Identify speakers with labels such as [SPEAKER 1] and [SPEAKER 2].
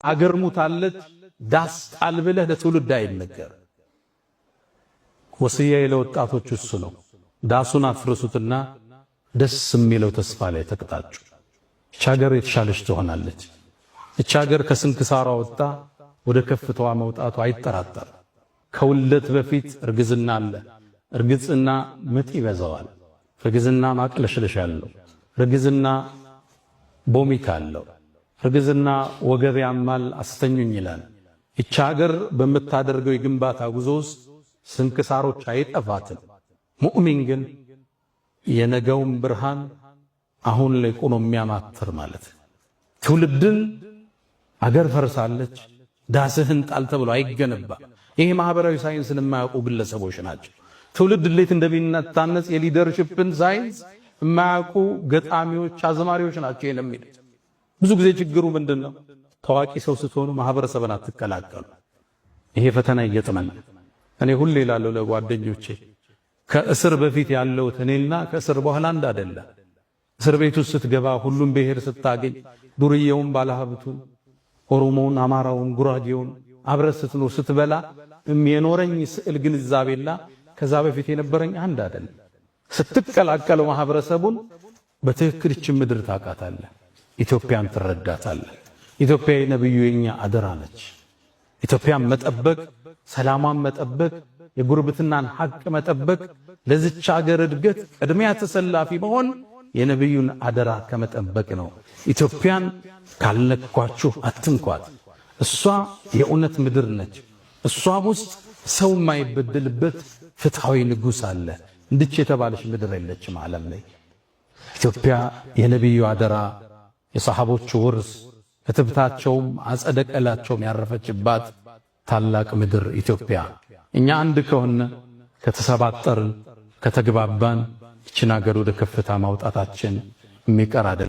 [SPEAKER 1] አገር ሙታለች ዳስ ጣል ብለህ ለትውልድ አይነገር። ወስያዬ ለወጣቶች እሱ ነው። ዳሱን አፍርሱትና ደስ የሚለው ተስፋ ላይ ተቀጣጩ። እቺ ሀገር የተሻለች ትሆናለች። እቺ ሀገር ከስንክሳሯ ወጣ ወደ ከፍታዋ መውጣቱ አይጠራጠር። ከውልደት በፊት እርግዝና አለ። እርግዝና ምጥ ይበዛዋል። እርግዝና ማቅለሽለሽ አለው። እርግዝና ቦሚት አለው። እርግዝና ወገብ ያማል አስተኙኝ ይላል። እቺ ሀገር በምታደርገው የግንባታ ጉዞ ውስጥ ስንክሳሮች አይጠፋትም። ሙእሚን ግን የነገውን ብርሃን አሁን ላይ ቆሞ የሚያማትር ማለት ትውልድን አገር ፈርሳለች ዳስህን ጣል ተብሎ አይገነባ። ይሄ ማህበራዊ ሳይንስን የማያውቁ ግለሰቦች ናቸው። ትውልድ እንዴት እንደሚታነጽ የሊደርሺፕን ሳይንስ የማያውቁ ገጣሚዎች፣ አዝማሪዎች ናቸው የሚሉት። ብዙ ጊዜ ችግሩ ምንድነው? ታዋቂ ሰው ስትሆኑ ማህበረሰብን አትቀላቀሉ። ይሄ ፈተና ይገጥመናል። እኔ ሁሌ እላለሁ ለጓደኞቼ ከእስር በፊት ያለው እኔና ከእስር በኋላ አንድ አይደለም። እስር ቤት ውስጥ ስትገባ ሁሉም ብሔር ስታገኝ ዱርዬውን፣ ባለሀብቱን፣ ኦሮሞውን፣ አማራውን፣ ጉራጌውን አብረህ ስትኖር ስትበላ የኖረኝ ስዕል ግንዛቤና ከዛ በፊት የነበረኝ አንድ አይደለም። ስትቀላቀለው ማህበረሰቡን በትክክል እቺ ምድር ታውቃታለህ፣ ኢትዮጵያን ትረዳታለህ። ኢትዮጵያ የነብዩ የኛ አደራ ነች። ኢትዮጵያን መጠበቅ፣ ሰላሟን መጠበቅ፣ የጉርብትናን ሐቅ መጠበቅ፣ ለዚች ሀገር እድገት ቅድሚያ ተሰላፊ መሆን የነብዩን አደራ ከመጠበቅ ነው። ኢትዮጵያን ካልነኳችሁ አትንኳት። እሷ የእውነት ምድር ነች። እሷ ውስጥ ሰው የማይበደልበት ፍትሃዊ ንጉሥ አለ። እንድች የተባለች ምድር የለችም ዓለም ላይ። ኢትዮጵያ የነብዩ አደራ፣ የሰሃቦቹ ውርስ፣ እትብታቸውም አጸደ ቀላቸውም ያረፈችባት ታላቅ ምድር ኢትዮጵያ። እኛ አንድ ከሆነ ከተሰባጠርን፣ ከተግባባን ይችን ሀገር ወደ ከፍታ ማውጣታችን የሚቀር አይደለም።